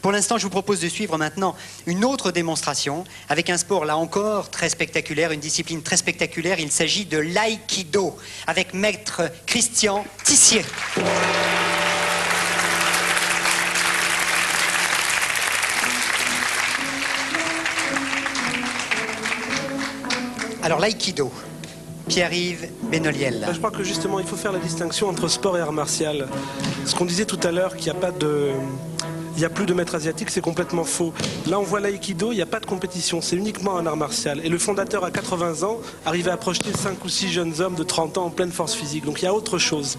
Pour l'instant, je vous propose de suivre maintenant une autre démonstration avec un sport, là encore, très spectaculaire, une discipline très spectaculaire. Il s'agit de l'aïkido avec maître Christian Tissier. Alors l'aïkido, Pierre-Yves Benoliel. Je crois que justement il faut faire la distinction entre sport et art martial. Ce qu'on disait tout à l'heure qu'il n'y a pas de... Il n'y a plus de maître asiatique, c'est complètement faux. Là, on voit l'aïkido, il n'y a pas de compétition, c'est uniquement un art martial. Et le fondateur, à 80 ans, arrivait à projeter 5 ou 6 jeunes hommes de 30 ans en pleine force physique. Donc il y a autre chose.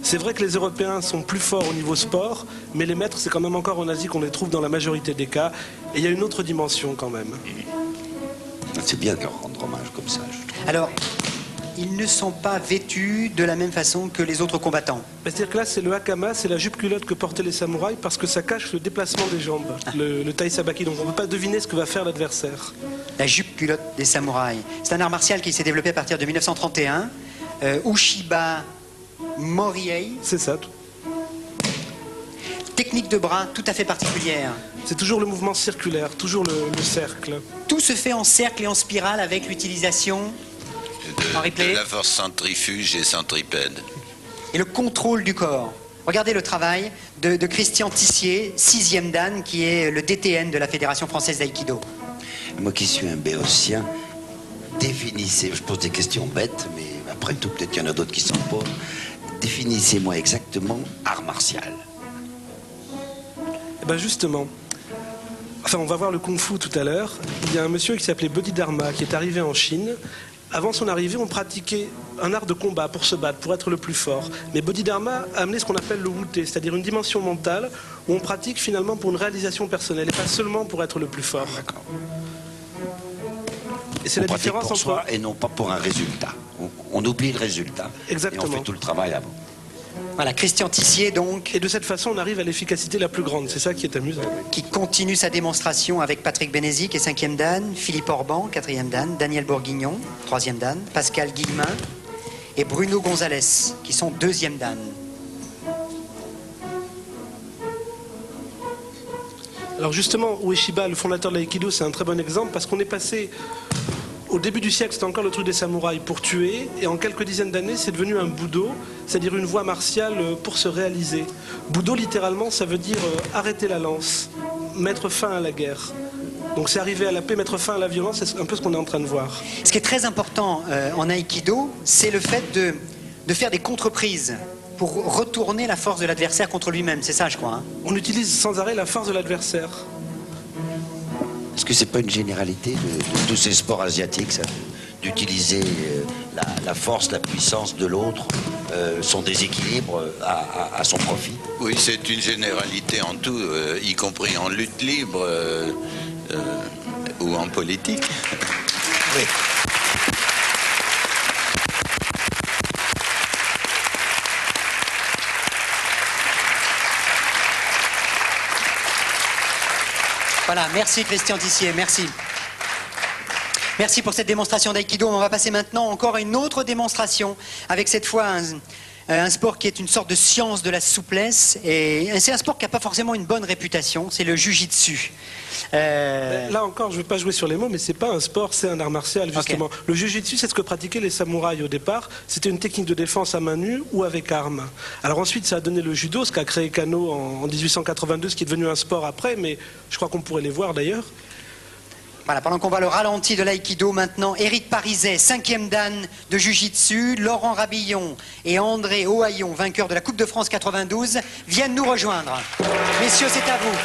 C'est vrai que les Européens sont plus forts au niveau sport, mais les maîtres, c'est quand même encore en Asie qu'on les trouve dans la majorité des cas. Et il y a une autre dimension quand même. C'est bien de leur rendre hommage comme ça, je trouve. Alors, ils ne sont pas vêtus de la même façon que les autres combattants. C'est-à-dire que là, c'est le hakama, c'est la jupe-culotte que portaient les samouraïs parce que ça cache le déplacement des jambes, le taï-sabaki. Donc on ne peut pas deviner ce que va faire l'adversaire. La jupe-culotte des samouraïs. C'est un art martial qui s'est développé à partir de 1931. Ushiba Moriei. C'est ça. Technique de bras tout à fait particulière. C'est toujours le mouvement circulaire, toujours le cercle. Tout se fait en cercle et en spirale avec l'utilisation de la force centrifuge et centripède. Et le contrôle du corps. Regardez le travail de Christian Tissier, 6e dan, qui est le DTN de la Fédération française d'aïkido. Moi qui suis un béotien, définissez, je pose des questions bêtes, mais après tout, peut-être qu'il y en a d'autres qui s'en posent. Définissez-moi exactement art martial. Eh ben justement, enfin on va voir le kung-fu tout à l'heure. Il y a un monsieur qui s'appelait Bodhidharma qui est arrivé en Chine. Avant son arrivée, on pratiquait un art de combat pour se battre, pour être le plus fort. Mais Bodhidharma a amené ce qu'on appelle le wuté, c'est-à-dire une dimension mentale où on pratique finalement pour une réalisation personnelle et pas seulement pour être le plus fort. D'accord. Et c'est la différence pour entre soi et non pas pour un résultat. On oublie le résultat. Exactement. Et on fait tout le travail avant. Voilà, Christian Tissier donc, Et de cette façon, on arrive à l'efficacité la plus grande. C'est ça qui est amusant. qui continue sa démonstration avec Patrick Bénézy, qui est 5e dan, Philippe Orban, 4e dan, Daniel Bourguignon, 3e dan, Pascal Guillemin et Bruno Gonzalez, qui sont 2e dan. Alors justement, Ueshiba, le fondateur de l'aïkido, c'est un très bon exemple parce qu'on est passé... Au début du siècle, c'était encore le truc des samouraïs pour tuer, et en quelques dizaines d'années, c'est devenu un budo, c'est-à-dire une voie martiale pour se réaliser. Budo, littéralement, ça veut dire arrêter la lance, mettre fin à la guerre. Donc c'est arriver à la paix, mettre fin à la violence, c'est un peu ce qu'on est en train de voir. Ce qui est très important en aïkido, c'est le fait de faire des contreprises pour retourner la force de l'adversaire contre lui-même. C'est ça, je crois. Hein. On utilise sans arrêt la force de l'adversaire. Est-ce que c'est pas une généralité de tous ces sports asiatiques, ça, d'utiliser la force, la puissance de l'autre, son déséquilibre à son profit? Oui, c'est une généralité en tout, y compris en lutte libre ou en politique. Oui. Voilà, merci Christian Tissier, merci. Merci pour cette démonstration d'aïkido. On va passer maintenant encore à une autre démonstration, avec cette fois un sport qui est une sorte de science de la souplesse. Et c'est un sport qui n'a pas forcément une bonne réputation, c'est le jujitsu. Là encore, je ne vais pas jouer sur les mots, mais c'est pas un sport, c'est un art martial, justement. Okay. Le jujitsu, c'est ce que pratiquaient les samouraïs au départ. C'était une technique de défense à main nue ou avec armes. Alors ensuite, ça a donné le judo, ce qu'a créé Kano en 1882, ce qui est devenu un sport après, mais je crois qu'on pourrait les voir d'ailleurs. Voilà, pendant qu'on voit le ralenti de l'aïkido, maintenant, Éric Pariset, 5e dan de Jiu-Jitsu, Laurent Rabillon et André Ohaillon, vainqueurs de la Coupe de France 92, viennent nous rejoindre. Messieurs, c'est à vous.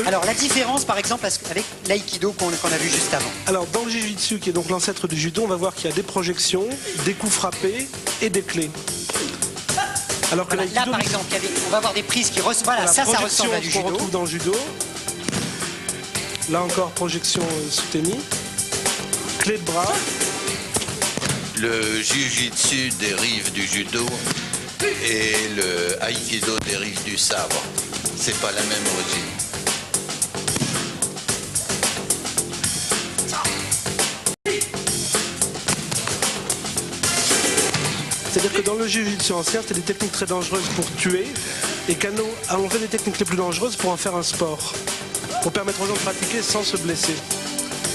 Alors, la différence, par exemple, avec l'aïkido qu'on a vu juste avant. Alors, dans le Jiu-Jitsu, qui est donc l'ancêtre du judo, on va voir qu'il y a des projections, des coups frappés et des clés. Alors que voilà, là, par exemple, on va avoir des prises qui ressemblent. Voilà, ça ressemble à du judo. On retrouve dans le judo. Là encore, projection soutenu. Clé de bras. Le jiu-jitsu dérive du judo et le aïkido dérive du sabre. C'est pas la même origine. C'est-à-dire que dans le jiu-jitsu ancien, c'était des techniques très dangereuses pour tuer. Et Kano a enlevé les techniques les plus dangereuses pour en faire un sport. Pour permettre aux gens de pratiquer sans se blesser.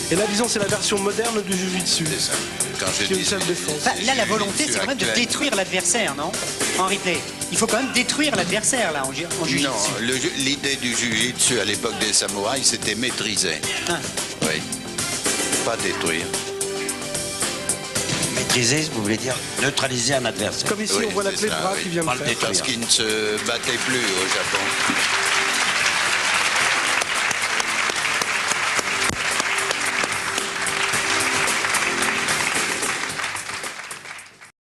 Et là, disons, c'est la version moderne du jiu-jitsu. C'est ça. Quand je Qui est une dis self-défense. Enfin, là, la volonté, c'est quand même de détruire l'adversaire, non? En replay. Il faut quand même détruire l'adversaire, là, en jiu-jitsu. Non, l'idée du jiu-jitsu à l'époque des samouraïs, c'était maîtriser. Ah. Oui. Pas détruire. Maîtriser, vous voulez dire neutraliser un adversaire. Comme ici, Oui, on voit la c'est clé de ça, bras oui. qui vient de Pas le faire. détruire. Parce qu'ils ne se battaient plus au Japon.